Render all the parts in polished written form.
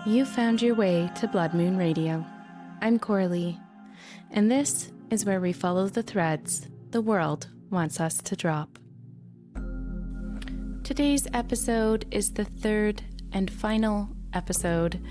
You found your way to Blood Moon Radio. I'm Coraley, and this is where we follow the threads the world wants us to drop. Today's episode is the third and final episode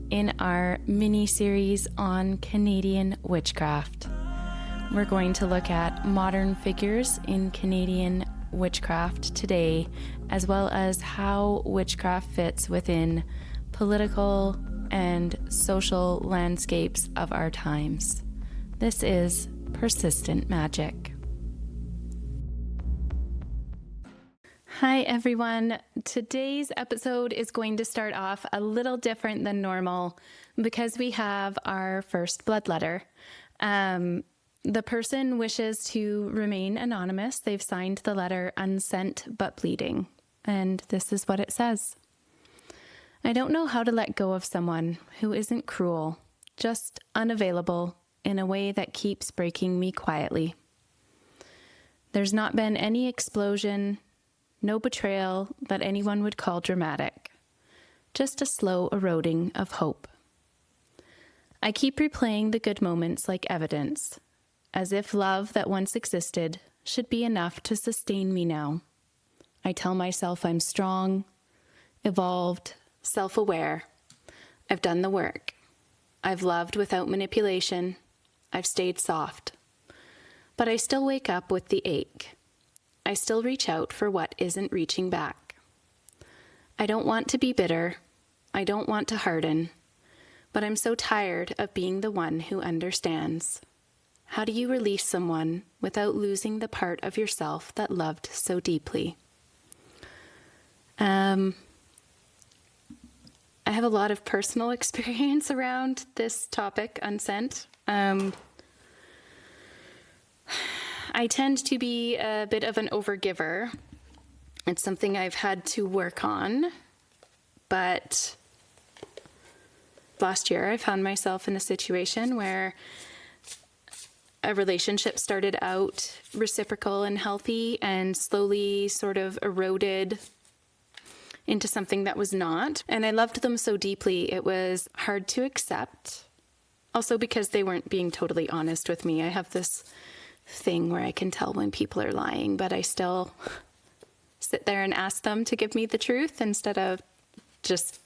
in our mini-series on Canadian witchcraft. We're going to look at modern figures in Canadian witchcraft today, as well as how witchcraft fits within political and social landscapes of our times. This is Persistent Magic. Hi everyone. Today's episode is going to start off a little different than normal because we have our first bloodletter. The person wishes to remain anonymous. They've signed the letter unsent but bleeding, and this is what it says. I don't know how to let go of someone who isn't cruel, just unavailable in a way that keeps breaking me quietly. There's not been any explosion, no betrayal that anyone would call dramatic, just a slow eroding of hope. I keep replaying the good moments like evidence, as if love that once existed should be enough to sustain me now. I tell myself I'm strong, evolved, self-aware. I've done the work. I've loved without manipulation. I've stayed soft. But I still wake up with the ache. I still reach out for what isn't reaching back. I don't want to be bitter. I don't want to harden. But I'm so tired of being the one who understands. How do you release someone without losing the part of yourself that loved so deeply? I have a lot of personal experience around this topic, unsent. I tend to be a bit of an overgiver. It's something I've had to work on, but last year I found myself in a situation where a relationship started out reciprocal and healthy and slowly sort of eroded into something that was not. And I loved them so deeply, it was hard to accept. Also because they weren't being totally honest with me. I have this thing where I can tell when people are lying, but I still sit there and ask them to give me the truth instead of just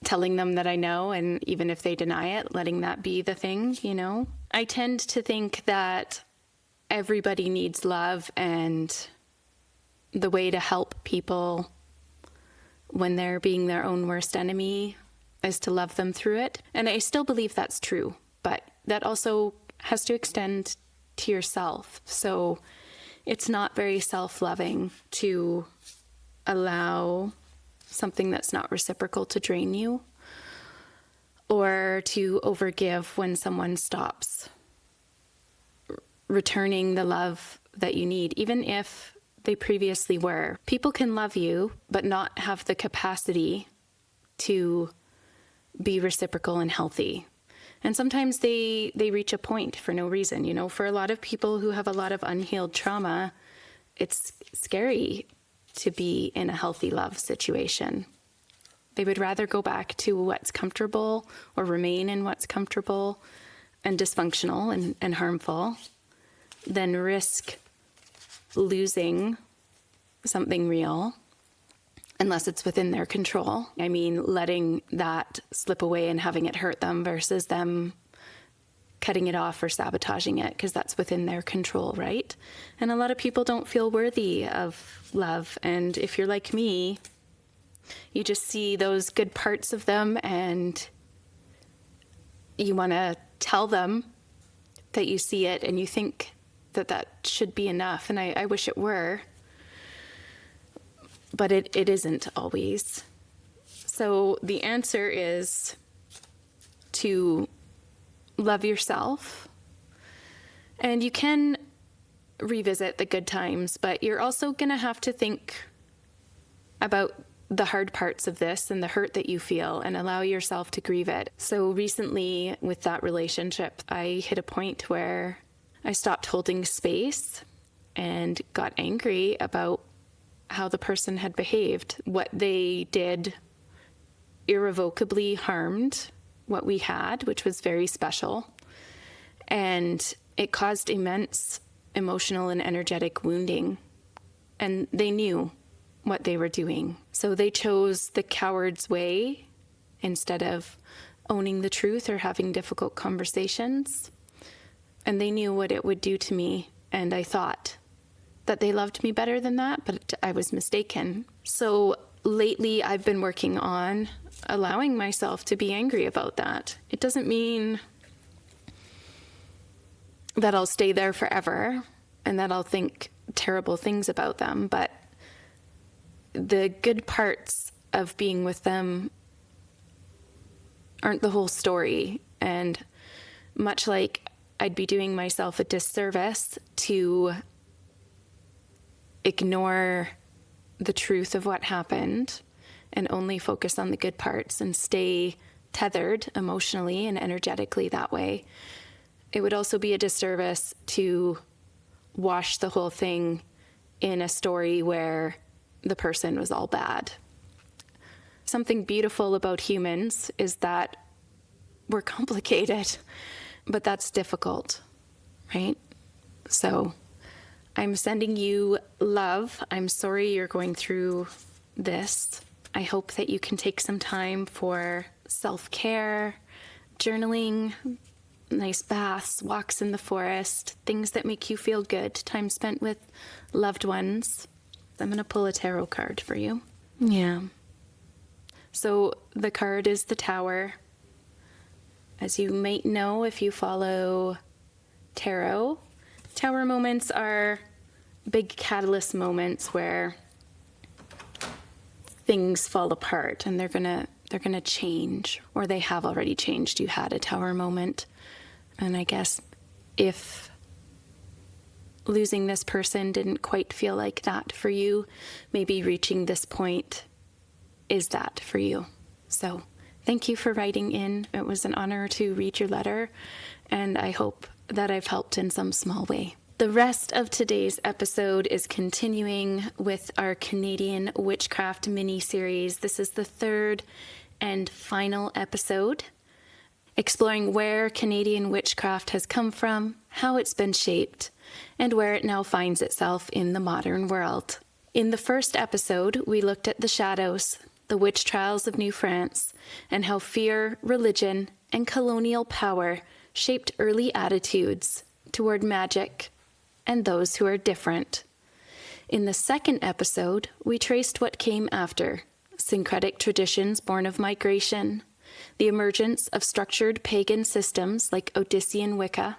telling them that I know, and even if they deny it, letting that be the thing, you know? I tend to think that everybody needs love, and the way to help people when they're being their own worst enemy is to love them through it. And I still believe that's true, but that also has to extend to yourself. So it's not very self-loving to allow something that's not reciprocal to drain you, or to overgive when someone stops returning the love that you need, even if they previously were. People can love you, but not have the capacity to be reciprocal and healthy. And sometimes they reach a point for no reason. You know, for a lot of people who have a lot of unhealed trauma, it's scary to be in a healthy love situation. They would rather go back to what's comfortable or remain in what's comfortable and dysfunctional and harmful than risk losing something real unless it's within their control. I mean, letting that slip away and having it hurt them versus them cutting it off or sabotaging it, because that's within their control, right? And a lot of people don't feel worthy of love. And if you're like me, you just see those good parts of them and you want to tell them that you see it, and you think that that should be enough. And I wish it were, but it isn't always. So the answer is to love yourself. And you can revisit the good times, but you're also going to have to think about the hard parts of this and the hurt that you feel, and allow yourself to grieve it. So recently with that relationship, I hit a point where I stopped holding space and got angry about how the person had behaved. What they did irrevocably harmed what we had, which was very special. And it caused immense emotional and energetic wounding. And they knew what they were doing. So they chose the coward's way instead of owning the truth or having difficult conversations. And they knew what it would do to me. And I thought that they loved me better than that, but I was mistaken. So lately I've been working on allowing myself to be angry about that. It doesn't mean that I'll stay there forever and that I'll think terrible things about them, but the good parts of being with them aren't the whole story. And much like I'd be doing myself a disservice to ignore the truth of what happened and only focus on the good parts and stay tethered emotionally and energetically that way, it would also be a disservice to wash the whole thing in a story where the person was all bad. Something beautiful about humans is that we're complicated, but that's difficult, right? So I'm sending you love. I'm sorry you're going through this. I hope that you can take some time for self-care, journaling, nice baths, walks in the forest, things that make you feel good, time spent with loved ones. I'm going to pull a tarot card for you. Yeah. So the card is the Tower. As you might know if you follow tarot, Tower moments are big catalyst moments where things fall apart and they're gonna change, or they have already changed. You had a Tower moment. And I guess if losing this person didn't quite feel like that for you, maybe reaching this point is that for you. So thank you for writing in. It was an honor to read your letter, and I hope that I've helped in some small way. The rest of today's episode is continuing with our Canadian Witchcraft mini-series. This is the third and final episode, exploring where Canadian witchcraft has come from, how it's been shaped, and where it now finds itself in the modern world. In the first episode, we looked at the shadows, the witch trials of New France, and how fear, religion, and colonial power shaped early attitudes toward magic and those who are different. In the second episode, we traced what came after: syncretic traditions born of migration, the emergence of structured pagan systems like Odyssean Wicca,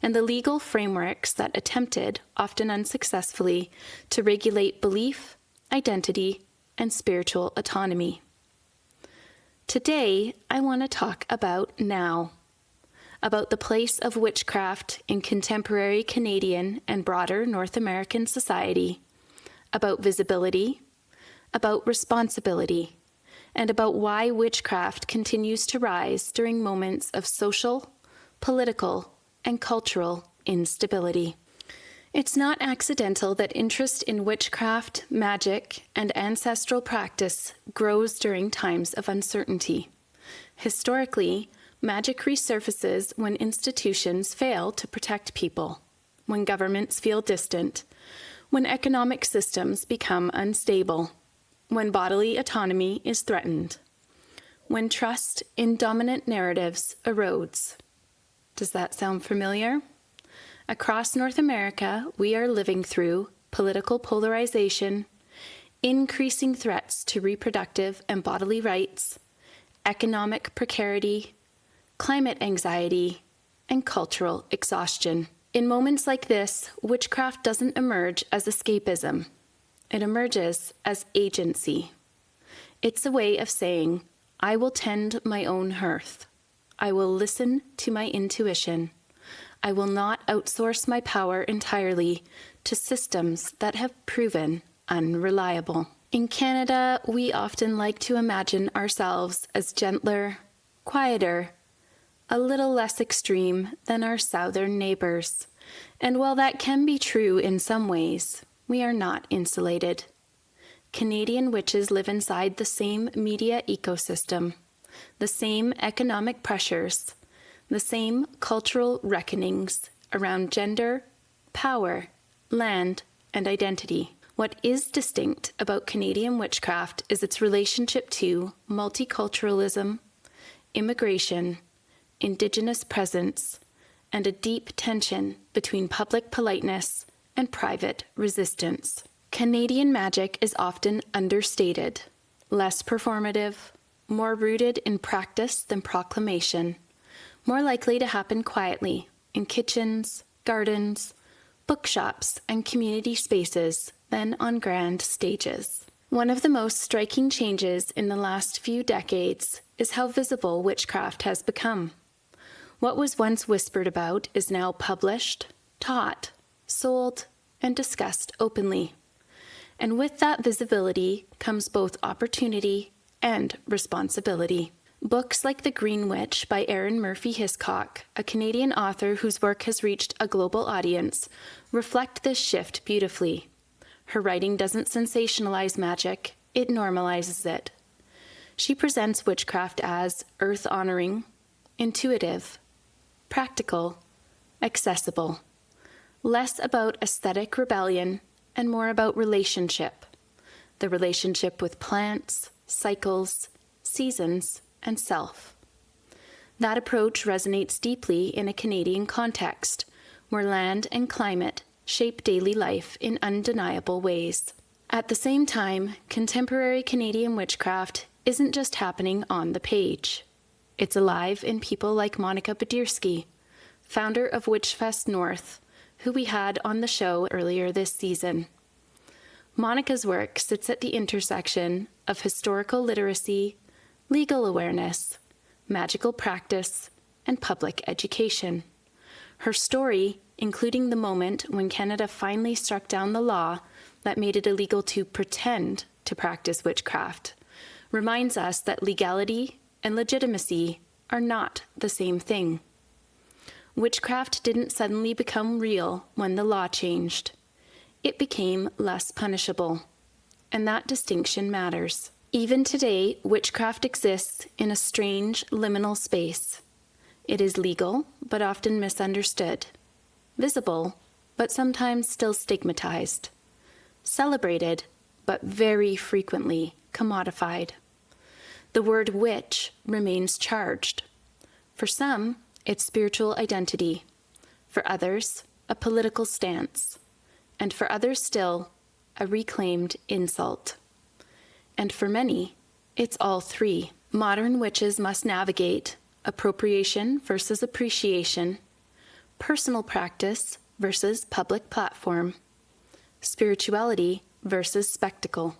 and the legal frameworks that attempted, often unsuccessfully, to regulate belief, identity, and spiritual autonomy. Today, I want to talk about now, about the place of witchcraft in contemporary Canadian and broader North American society, about visibility, about responsibility, and about why witchcraft continues to rise during moments of social, political, and cultural instability. It's not accidental that interest in witchcraft, magic, and ancestral practice grows during times of uncertainty. Historically, magic resurfaces when institutions fail to protect people, when governments feel distant, when economic systems become unstable, when bodily autonomy is threatened, when trust in dominant narratives erodes. Does that sound familiar? Across North America, we are living through political polarization, increasing threats to reproductive and bodily rights, economic precarity, climate anxiety, and cultural exhaustion. In moments like this, witchcraft doesn't emerge as escapism. It emerges as agency. It's a way of saying, I will tend my own hearth. I will listen to my intuition. I will not outsource my power entirely to systems that have proven unreliable. In Canada, we often like to imagine ourselves as gentler, quieter, a little less extreme than our southern neighbors. And while that can be true in some ways, we are not insulated. Canadian witches live inside the same media ecosystem, the same economic pressures, the same cultural reckonings around gender, power, land, and identity. What is distinct about Canadian witchcraft is its relationship to multiculturalism, immigration, Indigenous presence, and a deep tension between public politeness and private resistance. Canadian magic is often understated, less performative, more rooted in practice than proclamation, more likely to happen quietly in kitchens, gardens, bookshops, and community spaces than on grand stages. One of the most striking changes in the last few decades is how visible witchcraft has become. What was once whispered about is now published, taught, sold, and discussed openly. And with that visibility comes both opportunity and responsibility. Books like The Green Witch by Erin Murphy Hiscock, a Canadian author whose work has reached a global audience, reflect this shift beautifully. Her writing doesn't sensationalize magic, it normalizes it. She presents witchcraft as earth-honoring, intuitive, practical, accessible, less about aesthetic rebellion and more about relationship, the relationship with plants, cycles, seasons, and self. That approach resonates deeply in a Canadian context, where land and climate shape daily life in undeniable ways. At the same time, contemporary Canadian witchcraft isn't just happening on the page. It's alive in people like Monica Badierski, founder of Witchfest North, who we had on the show earlier this season. Monica's work sits at the intersection of historical literacy, legal awareness, magical practice, and public education. Her story, including the moment when Canada finally struck down the law that made it illegal to pretend to practice witchcraft, reminds us that legality and legitimacy are not the same thing. Witchcraft didn't suddenly become real when the law changed. It became less punishable, and that distinction matters. Even today, witchcraft exists in a strange liminal space. It is legal, but often misunderstood, visible, but sometimes still stigmatized, celebrated, but very frequently commodified. The word witch remains charged. For some, it's spiritual identity. For others, a political stance. And for others still, a reclaimed insult. And for many, it's all three. Modern witches must navigate appropriation versus appreciation, personal practice versus public platform, spirituality versus spectacle.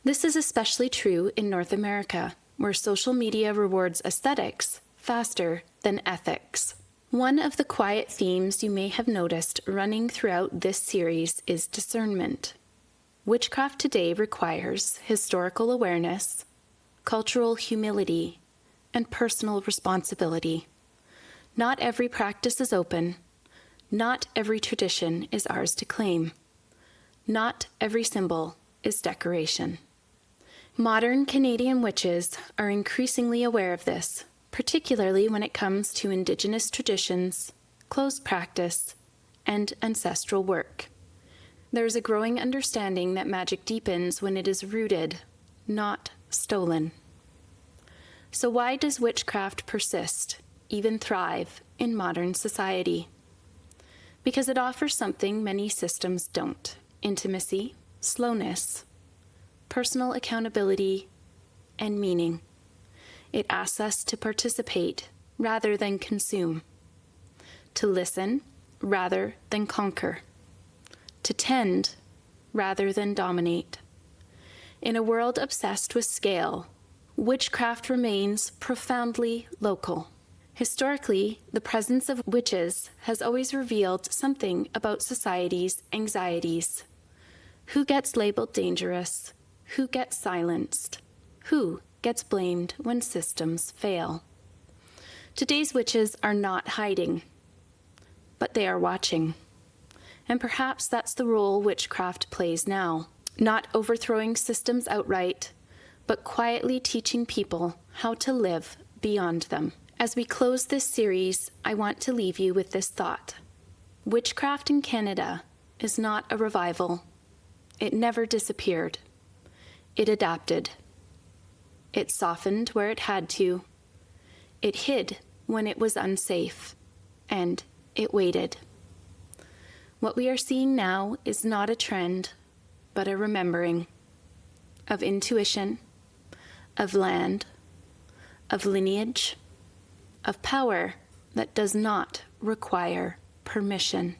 This is especially true in North America, where social media rewards aesthetics faster than ethics. One of the quiet themes you may have noticed running throughout this series is discernment. Witchcraft today requires historical awareness, cultural humility, and personal responsibility. Not every practice is open. Not every tradition is ours to claim. Not every symbol is decoration. Modern Canadian witches are increasingly aware of this, particularly when it comes to Indigenous traditions, closed practice, and ancestral work. There is a growing understanding that magic deepens when it is rooted, not stolen. So why does witchcraft persist, even thrive, in modern society? Because it offers something many systems don't: intimacy, slowness, personal accountability, and meaning. It asks us to participate rather than consume, to listen rather than conquer, to tend rather than dominate. In a world obsessed with scale, witchcraft remains profoundly local. Historically, the presence of witches has always revealed something about society's anxieties. Who gets labeled dangerous? Who gets silenced? Who gets blamed when systems fail? Today's witches are not hiding, but they are watching. And perhaps that's the role witchcraft plays now. not overthrowing systems outright, but quietly teaching people how to live beyond them. As we close this series, I want to leave you with this thought. Witchcraft in Canada is not a revival. It never disappeared. It adapted. It softened where it had to. It hid when it was unsafe. And it waited. What we are seeing now is not a trend, but a remembering of intuition, of land, of lineage, of power that does not require permission.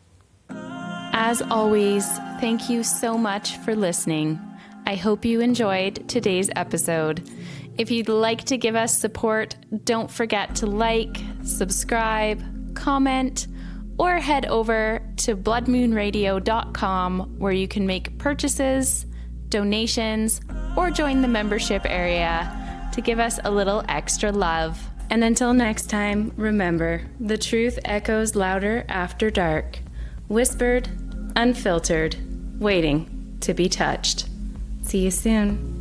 As always, thank you so much for listening. I hope you enjoyed today's episode. If you'd like to give us support, don't forget to like, subscribe, comment, or head over to bloodmoonradio.com where you can make purchases, donations, or join the membership area to give us a little extra love. And until next time, remember, the truth echoes louder after dark, whispered, unfiltered, waiting to be touched. See you soon.